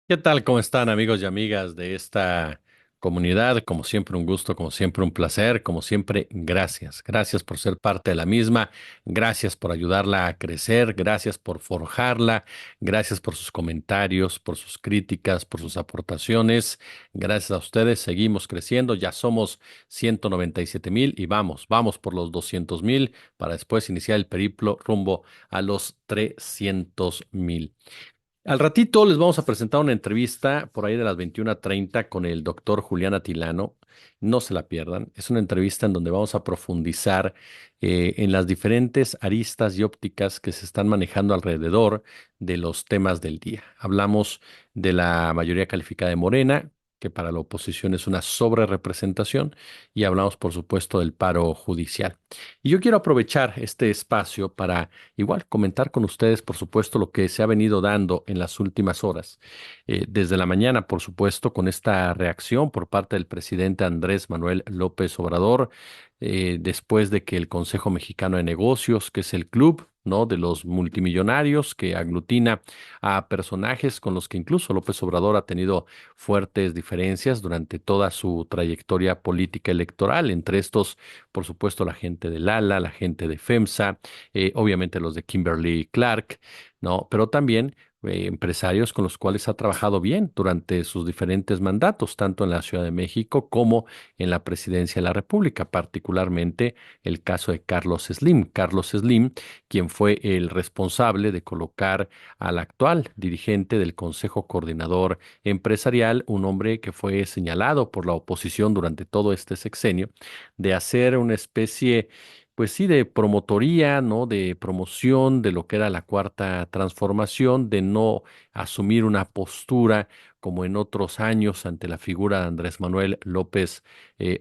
¿Qué tal? ¿Cómo están amigos y amigas de esta comunidad? Como siempre un gusto, como siempre un placer, como siempre gracias. Gracias por ser parte de la misma, gracias por ayudarla a crecer, gracias por forjarla, gracias por sus comentarios, por sus críticas, por sus aportaciones. Gracias a ustedes seguimos creciendo, ya somos 197,000 y vamos por los 200,000 para después iniciar el periplo rumbo a los 300,000. Al ratito les vamos a presentar una entrevista por ahí de las 21:30 con el doctor Julián Atilano. No se la pierdan. Es una entrevista en donde vamos a profundizar en las diferentes aristas y ópticas que se están manejando alrededor de los temas del día. Hablamos de la mayoría calificada de Morena, que para la oposición es una sobrerepresentación, y hablamos, por supuesto, del paro judicial. Y yo quiero aprovechar este espacio para igual comentar con ustedes, por supuesto, lo que se ha venido dando en las últimas horas. Desde la mañana, por supuesto, con esta reacción por parte del presidente Andrés Manuel López Obrador, después de que el Consejo Mexicano de Negocios, que es el club, ¿no?, de los multimillonarios que aglutina a personajes con los que incluso López Obrador ha tenido fuertes diferencias durante toda su trayectoria política electoral, entre estos, por supuesto, la gente del ALA, la gente de FEMSA, obviamente los de Kimberly Clark, ¿no? Pero también empresarios con los cuales ha trabajado bien durante sus diferentes mandatos, tanto en la Ciudad de México como en la Presidencia de la República, particularmente el caso de Carlos Slim. Carlos Slim, quien fue el responsable de colocar al actual dirigente del Consejo Coordinador Empresarial, un hombre que fue señalado por la oposición durante todo este sexenio de hacer una especie, pues sí, de promotoría, ¿no? De promoción de lo que era la cuarta transformación, de no asumir una postura como en otros años ante la figura de Andrés Manuel López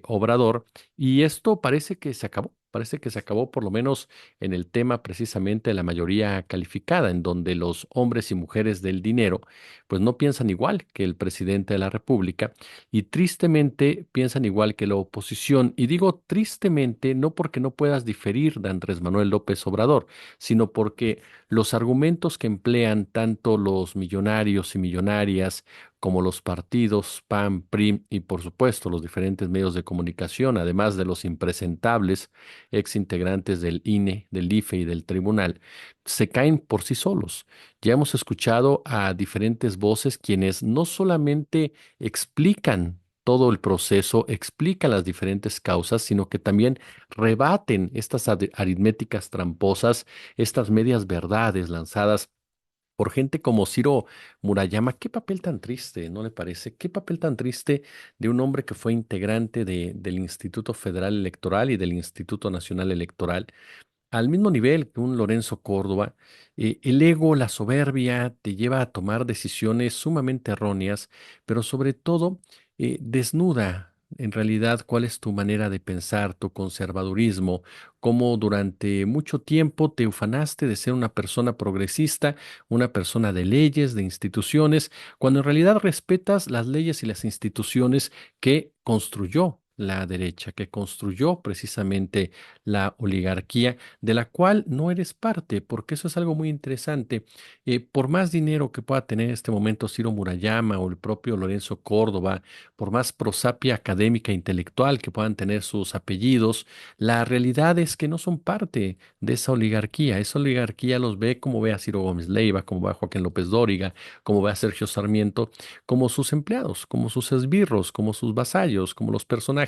Obrador. Y esto parece que se acabó. Parece que se acabó por lo menos en el tema precisamente de la mayoría calificada, en donde los hombres y mujeres del dinero pues no piensan igual que el presidente de la República y tristemente piensan igual que la oposición. Y digo tristemente no porque no puedas diferir de Andrés Manuel López Obrador, sino porque los argumentos que emplean tanto los millonarios y millonarias como los partidos PAN, PRI y por supuesto los diferentes medios de comunicación, además de los impresentables ex integrantes del INE, del IFE y del tribunal, se caen por sí solos. Ya hemos escuchado a diferentes voces quienes no solamente explican todo el proceso, explican las diferentes causas, sino que también rebaten estas aritméticas tramposas, estas medias verdades lanzadas por gente como Ciro Murayama. Qué papel tan triste, ¿no le parece? Qué papel tan triste de un hombre que fue integrante del Instituto Federal Electoral y del Instituto Nacional Electoral al mismo nivel que un Lorenzo Córdoba. El ego, la soberbia te lleva a tomar decisiones sumamente erróneas, pero sobre todo desnuda en realidad cuál es tu manera de pensar, tu conservadurismo, cómo durante mucho tiempo te ufanaste de ser una persona progresista, una persona de leyes, de instituciones, cuando en realidad respetas las leyes y las instituciones que construyó la derecha, que construyó precisamente la oligarquía de la cual no eres parte, porque eso es algo muy interesante. Por más dinero que pueda tener en este momento Ciro Murayama o el propio Lorenzo Córdoba, por más prosapia académica e intelectual que puedan tener sus apellidos, la realidad es que no son parte de esa oligarquía. Esa oligarquía los ve como ve a Ciro Gómez Leiva, como ve a Joaquín López Dóriga, como ve a Sergio Sarmiento, como sus empleados, como sus esbirros, como sus vasallos, como los personajes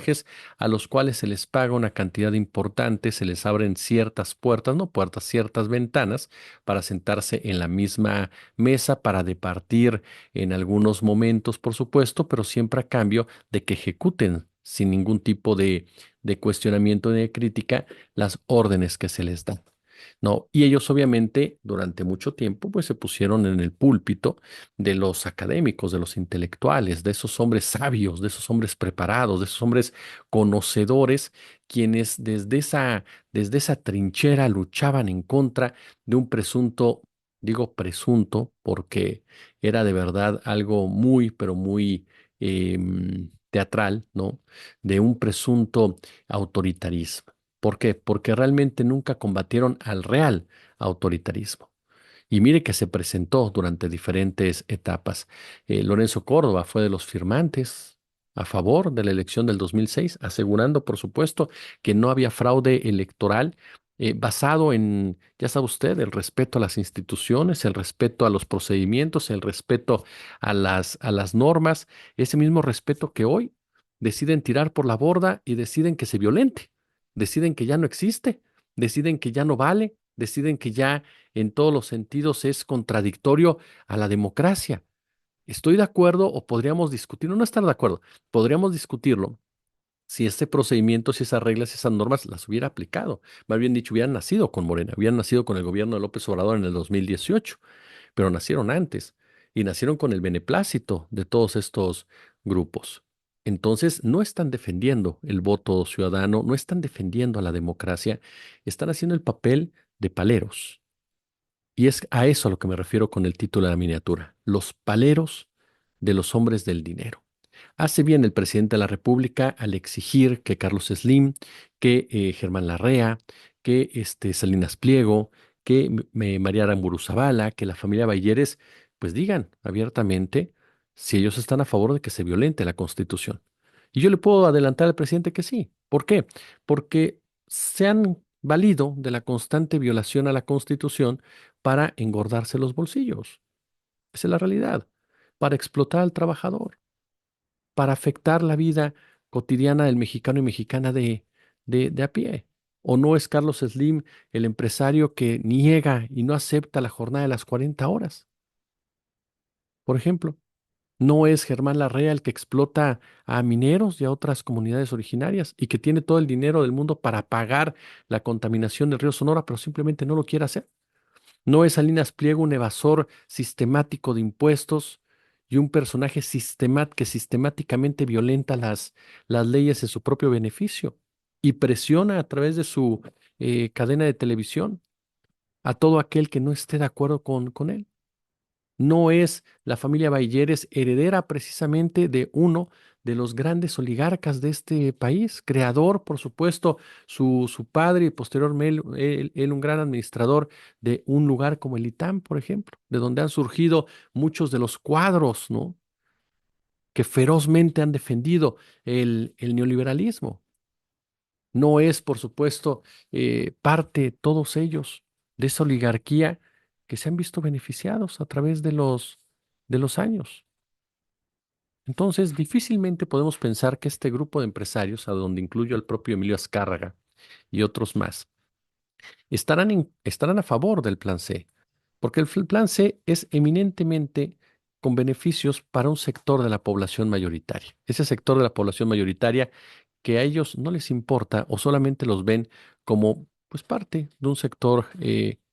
a los cuales se les paga una cantidad importante, se les abren ciertas puertas, no puertas, ciertas ventanas para sentarse en la misma mesa para departir en algunos momentos, por supuesto, pero siempre a cambio de que ejecuten sin ningún tipo de cuestionamiento ni de crítica las órdenes que se les dan. ¿No? Y ellos obviamente durante mucho tiempo pues se pusieron en el púlpito de los académicos, de los intelectuales, de esos hombres sabios, de esos hombres preparados, de esos hombres conocedores, quienes desde esa trinchera luchaban en contra de un presunto, digo presunto, porque era de verdad algo muy, pero muy teatral, ¿no? De un presunto autoritarismo. ¿Por qué? Porque realmente nunca combatieron al real autoritarismo. Y mire que se presentó durante diferentes etapas. Lorenzo Córdoba fue de los firmantes a favor de la elección del 2006, asegurando, por supuesto, que no había fraude electoral basado en, ya sabe usted, el respeto a las instituciones, el respeto a los procedimientos, el respeto a las normas, ese mismo respeto que hoy deciden tirar por la borda y deciden que se violente, deciden que ya no existe, deciden que ya no vale, deciden que ya en todos los sentidos es contradictorio a la democracia. Estoy de acuerdo o podríamos discutirlo, no estar de acuerdo, podríamos discutirlo si este procedimiento, si esas reglas, si esas normas las hubiera aplicado. Más bien dicho, hubieran nacido con Morena, hubieran nacido con el gobierno de López Obrador en el 2018, pero nacieron antes y nacieron con el beneplácito de todos estos grupos. Entonces, no están defendiendo el voto ciudadano, no están defendiendo a la democracia, están haciendo el papel de paleros. Y es a eso a lo que me refiero con el título de la miniatura, los paleros de los hombres del dinero. Hace bien el presidente de la República al exigir que Carlos Slim, que Germán Larrea, que Salinas Pliego, que María Aramburu Zabala, que la familia Bayeres, pues digan abiertamente si ellos están a favor de que se violente la Constitución. Y yo le puedo adelantar al presidente que sí. ¿Por qué? Porque se han valido de la constante violación a la Constitución para engordarse los bolsillos. Esa es la realidad. Para explotar al trabajador, para afectar la vida cotidiana del mexicano y mexicana de a pie. ¿O no es Carlos Slim el empresario que niega y no acepta la jornada de las 40 horas? Por ejemplo, ¿no es Germán Larrea el que explota a mineros y a otras comunidades originarias y que tiene todo el dinero del mundo para pagar la contaminación del río Sonora, pero simplemente no lo quiere hacer? ¿No es Salinas Pliego un evasor sistemático de impuestos y un personaje que sistemáticamente violenta las leyes en su propio beneficio y presiona a través de su cadena de televisión a todo aquel que no esté de acuerdo con él? ¿No es la familia Bayeres heredera precisamente de uno de los grandes oligarcas de este país? Creador, por supuesto, su padre y posteriormente él un gran administrador de un lugar como el ITAM, por ejemplo, de donde han surgido muchos de los cuadros, ¿no? Que ferozmente han defendido el neoliberalismo. No es, por supuesto, parte todos ellos de esa oligarquía que se han visto beneficiados a través de los años. Entonces, difícilmente podemos pensar que este grupo de empresarios, a donde incluyo al propio Emilio Azcárraga y otros más, estarán a favor del plan C, porque el plan C es eminentemente con beneficios para un sector de la población mayoritaria. Ese sector de la población mayoritaria que a ellos no les importa o solamente los ven como pues parte de un sector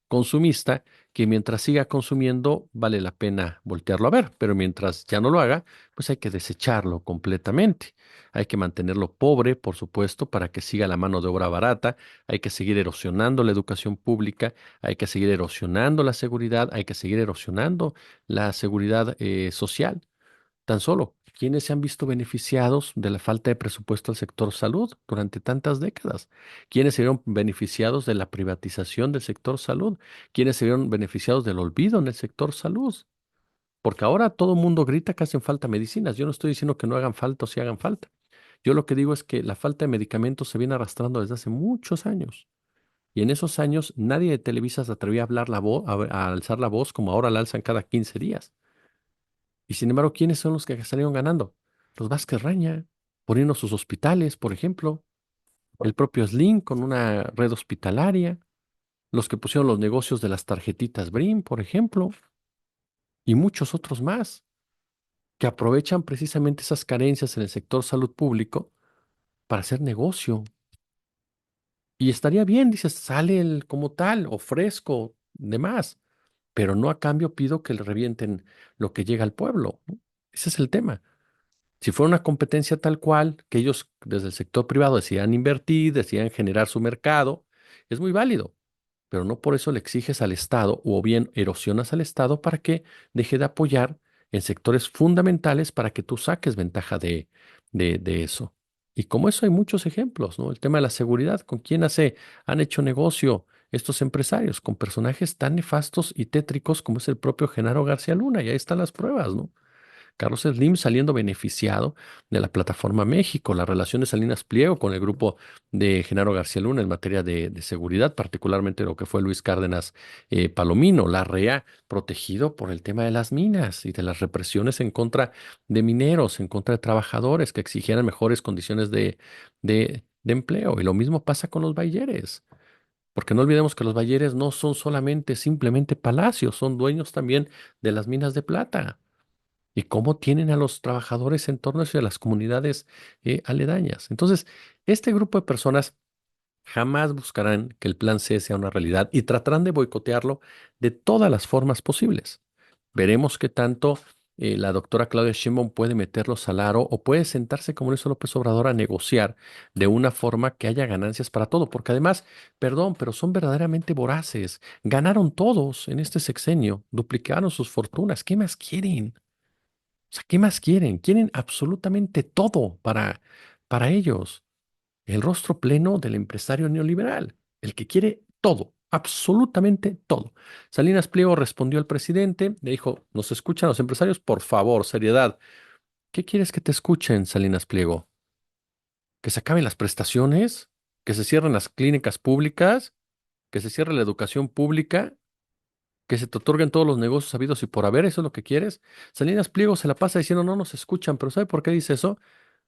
consumista que mientras siga consumiendo vale la pena voltearlo a ver, pero mientras ya no lo haga, pues hay que desecharlo completamente. Hay que mantenerlo pobre, por supuesto, para que siga la mano de obra barata, hay que seguir erosionando la educación pública, hay que seguir erosionando la seguridad, hay que seguir erosionando la seguridad social. Tan solo, ¿quiénes se han visto beneficiados de la falta de presupuesto al sector salud durante tantas décadas? ¿Quiénes se vieron beneficiados de la privatización del sector salud? ¿Quiénes se vieron beneficiados del olvido en el sector salud? Porque ahora todo el mundo grita que hacen falta medicinas. Yo no estoy diciendo que no hagan falta o si hagan falta. Yo lo que digo es que la falta de medicamentos se viene arrastrando desde hace muchos años. Y en esos años nadie de Televisa se atrevía a hablar la voz, a alzar la voz como ahora la alzan cada 15 días. Y sin embargo, ¿quiénes son los que salieron ganando? Los Vázquez Raña, poniendo sus hospitales, por ejemplo, el propio Slim con una red hospitalaria, los que pusieron los negocios de las tarjetitas BRIM, por ejemplo, y muchos otros más, que aprovechan precisamente esas carencias en el sector salud público para hacer negocio. Y estaría bien, dices, sale el como tal, ofrezco, demás, pero no a cambio pido que le revienten lo que llega al pueblo, ¿no? Ese es el tema. Si fuera una competencia tal cual, que ellos desde el sector privado decidan invertir, decidan generar su mercado, es muy válido, pero no por eso le exiges al Estado o bien erosionas al Estado para que deje de apoyar en sectores fundamentales para que tú saques ventaja de eso. Y como eso hay muchos ejemplos, ¿no? El tema de la seguridad, ¿con quién han hecho negocio estos empresarios con personajes tan nefastos y tétricos como es el propio Genaro García Luna. Y ahí están las pruebas, ¿no? Carlos Slim saliendo beneficiado de la plataforma México, la relación de Salinas Pliego con el grupo de Genaro García Luna en materia de seguridad, particularmente lo que fue Luis Cárdenas Palomino, la REA, protegido por el tema de las minas y de las represiones en contra de mineros, en contra de trabajadores que exigieran mejores condiciones de empleo. Y lo mismo pasa con los bayeres. Porque no olvidemos que los bayeres no son solamente simplemente palacios, son dueños también de las minas de plata y cómo tienen a los trabajadores en torno a las comunidades aledañas. Entonces, este grupo de personas jamás buscarán que el plan C sea una realidad y tratarán de boicotearlo de todas las formas posibles. Veremos qué tanto la doctora Claudia Sheinbaum puede meterlos al aro o puede sentarse como lo hizo López Obrador a negociar de una forma que haya ganancias para todo, porque además, perdón, pero son verdaderamente voraces. Ganaron todos en este sexenio, duplicaron sus fortunas. ¿Qué más quieren? O sea, ¿qué más quieren? Quieren absolutamente todo para ellos. El rostro pleno del empresario neoliberal, el que quiere todo, absolutamente todo. Salinas Pliego respondió al presidente, le dijo, ¿nos escuchan los empresarios? Por favor, seriedad. ¿Qué quieres que te escuchen, Salinas Pliego? ¿Que se acaben las prestaciones? ¿Que se cierren las clínicas públicas? ¿Que se cierre la educación pública? ¿Que se te otorguen todos los negocios habidos y por haber? ¿Eso es lo que quieres? Salinas Pliego se la pasa diciendo, no nos escuchan, pero ¿sabe por qué dice eso?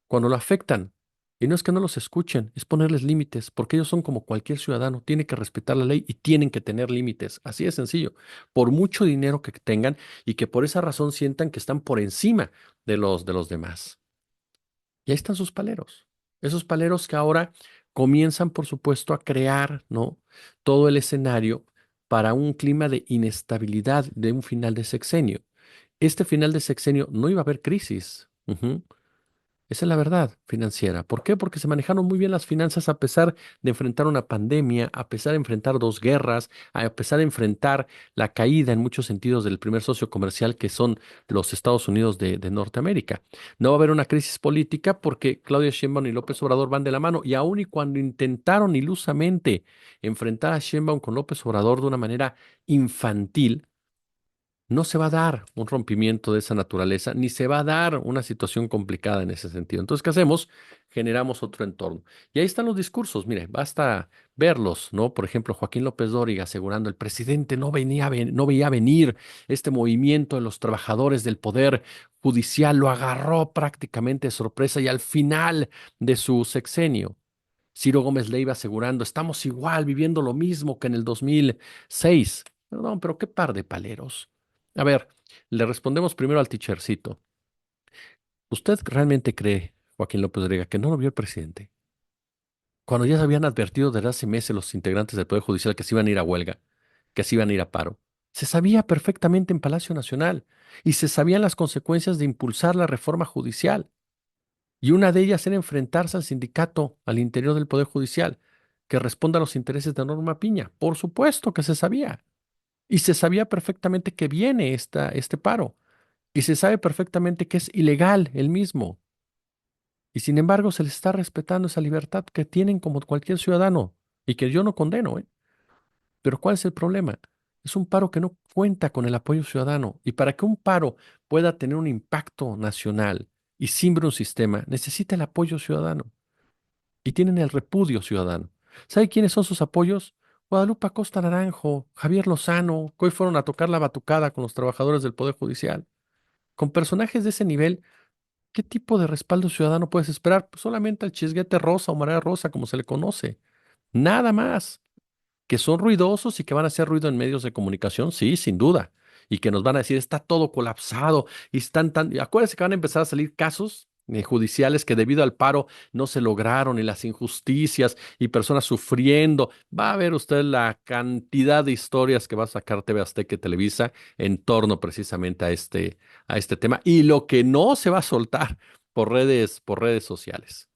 Cuando lo afectan. Y no es que no los escuchen, es ponerles límites, porque ellos son como cualquier ciudadano, tienen que respetar la ley y tienen que tener límites. Así de sencillo. Por mucho dinero que tengan y que por esa razón sientan que están por encima de los demás. Y ahí están sus paleros. Esos paleros que ahora comienzan, por supuesto, a crear, ¿no? Todo el escenario para un clima de inestabilidad de un final de sexenio. Este final de sexenio no iba a haber crisis. Ujú. Esa es la verdad financiera. ¿Por qué? Porque se manejaron muy bien las finanzas a pesar de enfrentar una pandemia, a pesar de enfrentar dos guerras, a pesar de enfrentar la caída en muchos sentidos del primer socio comercial que son los Estados Unidos de Norteamérica. No va a haber una crisis política porque Claudia Sheinbaum y López Obrador van de la mano y aun y cuando intentaron ilusamente enfrentar a Sheinbaum con López Obrador de una manera infantil, no se va a dar un rompimiento de esa naturaleza, ni se va a dar una situación complicada en ese sentido. Entonces, ¿qué hacemos? Generamos otro entorno. Y ahí están los discursos, mire, basta verlos, ¿no? Por ejemplo, Joaquín López Dóriga asegurando, el presidente no veía venir este movimiento de los trabajadores del Poder Judicial, lo agarró prácticamente de sorpresa y al final de su sexenio. Ciro Gómez Leiva asegurando, estamos igual, viviendo lo mismo que en el 2006. Perdón, pero qué par de paleros. A ver, le respondemos primero al teachercito. ¿Usted realmente cree, Joaquín López Dóriga, que no lo vio el presidente? Cuando ya se habían advertido desde hace meses los integrantes del Poder Judicial que se iban a ir a huelga, que se iban a ir a paro. Se sabía perfectamente en Palacio Nacional y se sabían las consecuencias de impulsar la reforma judicial. Y una de ellas era enfrentarse al sindicato al interior del Poder Judicial, que responda a los intereses de Norma Piña. Por supuesto que se sabía. Y se sabía perfectamente que viene este paro. Y se sabe perfectamente que es ilegal el mismo. Y sin embargo se les está respetando esa libertad que tienen como cualquier ciudadano y que yo no condeno, ¿eh? Pero ¿cuál es el problema? Es un paro que no cuenta con el apoyo ciudadano. Y para que un paro pueda tener un impacto nacional y simbre un sistema, necesita el apoyo ciudadano. Y tienen el repudio ciudadano. ¿Sabe quiénes son sus apoyos? Guadalupe Acosta Naranjo, Javier Lozano, que hoy fueron a tocar la batucada con los trabajadores del Poder Judicial. Con personajes de ese nivel, ¿qué tipo de respaldo ciudadano puedes esperar? Pues solamente al chisguete rosa o marea rosa, como se le conoce. Nada más. Que son ruidosos y que van a hacer ruido en medios de comunicación, sí, sin duda. Y que nos van a decir, está todo colapsado y están tan... Acuérdense que van a empezar a salir casos judiciales que debido al paro no se lograron y las injusticias y personas sufriendo. Va a ver usted la cantidad de historias que va a sacar TV Azteca y Televisa en torno precisamente a este tema y lo que no se va a soltar por redes sociales.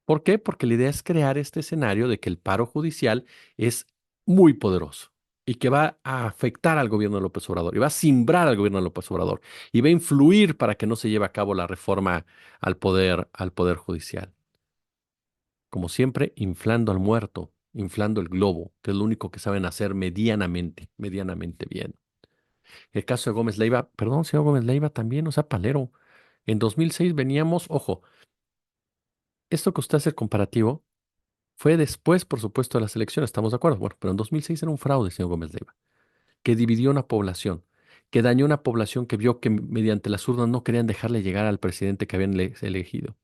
¿Por qué? Porque la idea es crear este escenario de que el paro judicial es muy poderoso y que va a afectar al gobierno de López Obrador y va a simbrar al gobierno de López Obrador y va a influir para que no se lleve a cabo la reforma al poder judicial. Como siempre, inflando al muerto inflando el globo, que es lo único que saben hacer medianamente bien. El caso de Gómez Leiva, perdón, señor Gómez Leiva también, o sea, palero. En 2006 veníamos, ojo, esto que usted hace el comparativo fue después, por supuesto, de las elecciones, estamos de acuerdo. Bueno, pero en 2006 era un fraude, señor Gómez Leiva, que dividió una población, que dañó una población que vio que mediante las urnas no querían dejarle llegar al presidente que habían elegido.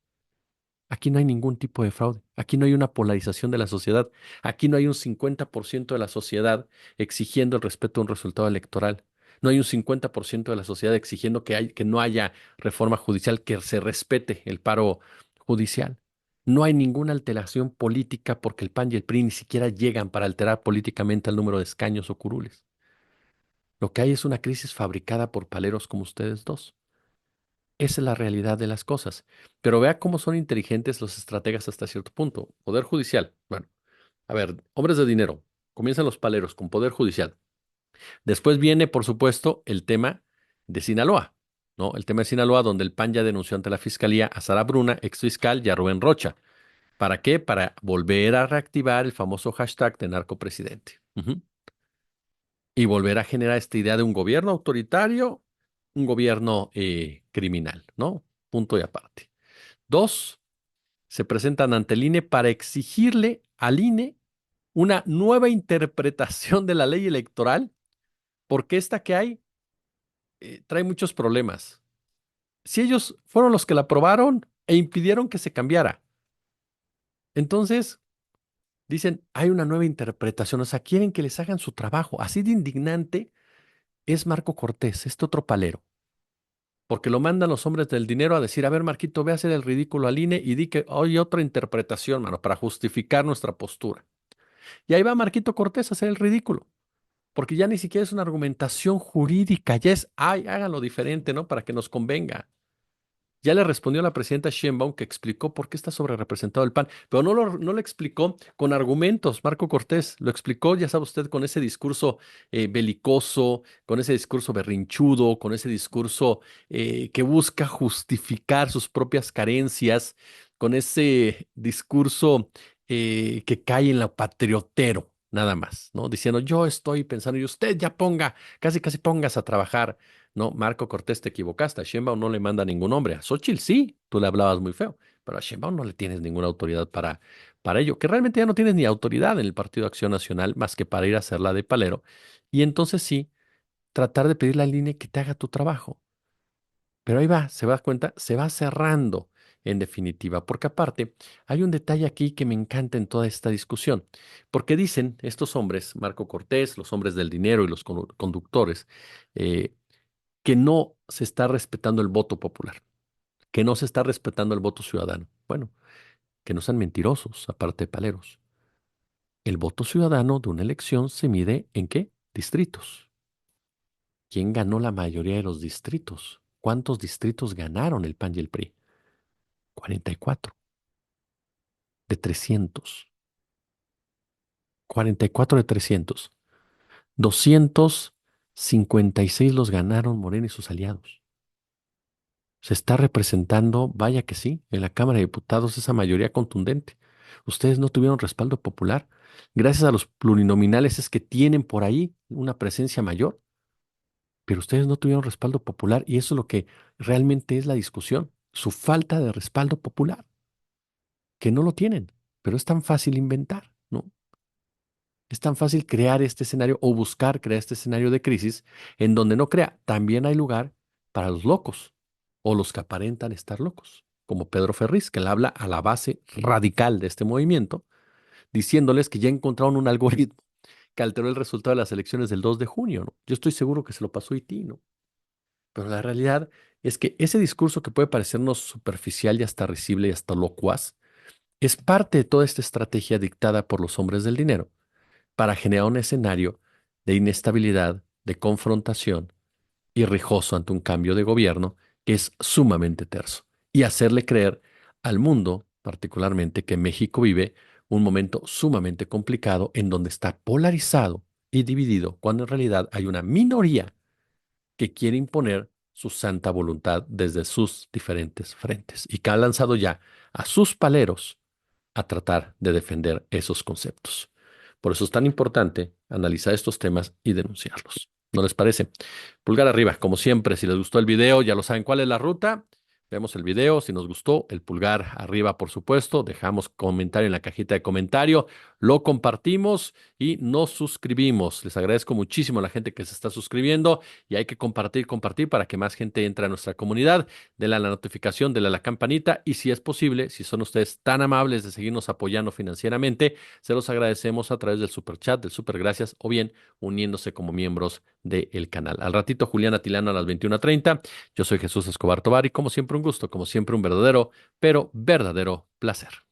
Aquí no hay ningún tipo de fraude. Aquí no hay una polarización de la sociedad. Aquí no hay un 50% de la sociedad exigiendo el respeto a un resultado electoral. No hay un 50% de la sociedad exigiendo que no haya reforma judicial, que se respete el paro judicial. No hay ninguna alteración política porque el PAN y el PRI ni siquiera llegan para alterar políticamente el número de escaños o curules. Lo que hay es una crisis fabricada por paleros como ustedes dos. Esa es la realidad de las cosas. Pero vea cómo son inteligentes los estrategas hasta cierto punto. Poder judicial. Bueno, a ver, hombres de dinero. Comienzan los paleros con poder judicial. Después viene, por supuesto, el tema de Sinaloa, ¿no? El tema de Sinaloa, donde el PAN ya denunció ante la fiscalía a Sara Bruna, exfiscal, y a Rubén Rocha. ¿Para qué? Para volver a reactivar el famoso hashtag de narcopresidente. Ujú. Y volver a generar esta idea de un gobierno autoritario, un gobierno criminal, ¿no? Punto y aparte. Dos, se presentan ante el INE para exigirle al INE una nueva interpretación de la ley electoral, porque esta que hay trae muchos problemas. Si ellos fueron los que la aprobaron e impidieron que se cambiara, entonces dicen, hay una nueva interpretación, o sea, quieren que les hagan su trabajo. Así de indignante es Marco Cortés, este otro palero, porque lo mandan los hombres del dinero a decir, a ver, Marquito, ve a hacer el ridículo al INE y di que hay otra interpretación, mano, para justificar nuestra postura. Y ahí va Marquito Cortés a hacer el ridículo, porque ya ni siquiera es una argumentación jurídica, ya es, ay, háganlo diferente, ¿no? Para que nos convenga. Ya le respondió la presidenta Sheinbaum que explicó por qué está sobrerepresentado el PAN, pero no lo explicó con argumentos, Marco Cortés, lo explicó, ya sabe usted, con ese discurso belicoso, con ese discurso berrinchudo, con ese discurso que busca justificar sus propias carencias, con ese discurso que cae en lo patriotero, nada más, ¿no? Diciendo, yo estoy pensando y usted ya ponga, casi casi pongas a trabajar. No, Marco Cortés, te equivocaste. A Sheinbaum no le manda ningún hombre. A Xóchitl sí, tú le hablabas muy feo, pero a Sheinbaum no le tienes ninguna autoridad para ello, que realmente ya no tienes ni autoridad en el Partido Acción Nacional más que para ir a hacerla de palero. Y entonces sí, tratar de pedirle al INE que te haga tu trabajo. Pero ahí va, se va a dar cuenta, se va cerrando en definitiva, porque aparte hay un detalle aquí que me encanta en toda esta discusión, porque dicen estos hombres, Marco Cortés, los hombres del dinero y los conductores, eh, que no se está respetando el voto popular, que no se está respetando el voto ciudadano. Bueno, que no sean mentirosos, aparte de paleros. El voto ciudadano de una elección se mide ¿en qué? Distritos. ¿Quién ganó la mayoría de los distritos? ¿Cuántos distritos ganaron el PAN y el PRI? 44 de 300. 44 de 300. 256 los ganaron Morena y sus aliados. Se está representando, vaya que sí, en la Cámara de Diputados esa mayoría contundente. Ustedes no tuvieron respaldo popular. Gracias a los plurinominales es que tienen por ahí una presencia mayor, pero ustedes no tuvieron respaldo popular y eso es lo que realmente es la discusión, su falta de respaldo popular, que no lo tienen, pero es tan fácil inventar, ¿no? Es tan fácil crear este escenario o buscar crear este escenario de crisis en donde no crea. También hay lugar para los locos o los que aparentan estar locos, como Pedro Ferriz, que le habla a la base radical de este movimiento, diciéndoles que ya encontraron un algoritmo que alteró el resultado de las elecciones del 2 de junio, ¿no? Yo estoy seguro que se lo pasó Haití, ¿no? Pero la realidad es que ese discurso que puede parecernos superficial y hasta risible y hasta locuaz, es parte de toda esta estrategia dictada por los hombres del dinero para generar un escenario de inestabilidad, de confrontación y rijoso ante un cambio de gobierno que es sumamente terso y hacerle creer al mundo, particularmente, que México vive un momento sumamente complicado en donde está polarizado y dividido, cuando en realidad hay una minoría que quiere imponer su santa voluntad desde sus diferentes frentes y que ha lanzado ya a sus paleros a tratar de defender esos conceptos. Por eso es tan importante analizar estos temas y denunciarlos. ¿No les parece? Pulgar arriba, como siempre, si les gustó el video, ya lo saben cuál es la ruta. Vemos el video, si nos gustó, el pulgar arriba, por supuesto, dejamos comentario en la cajita de comentario, lo compartimos y nos suscribimos. Les agradezco muchísimo a la gente que se está suscribiendo y hay que compartir para que más gente entre a nuestra comunidad. Denle a la notificación, denle a la campanita y si es posible, si son ustedes tan amables de seguirnos apoyando financieramente, se los agradecemos a través del super chat, del super gracias o bien uniéndose como miembros del canal. Al ratito, Juliana Tilano a las 21:30. Yo soy Jesús Escobar Tovar y como siempre un gusto, como siempre un verdadero, pero verdadero placer.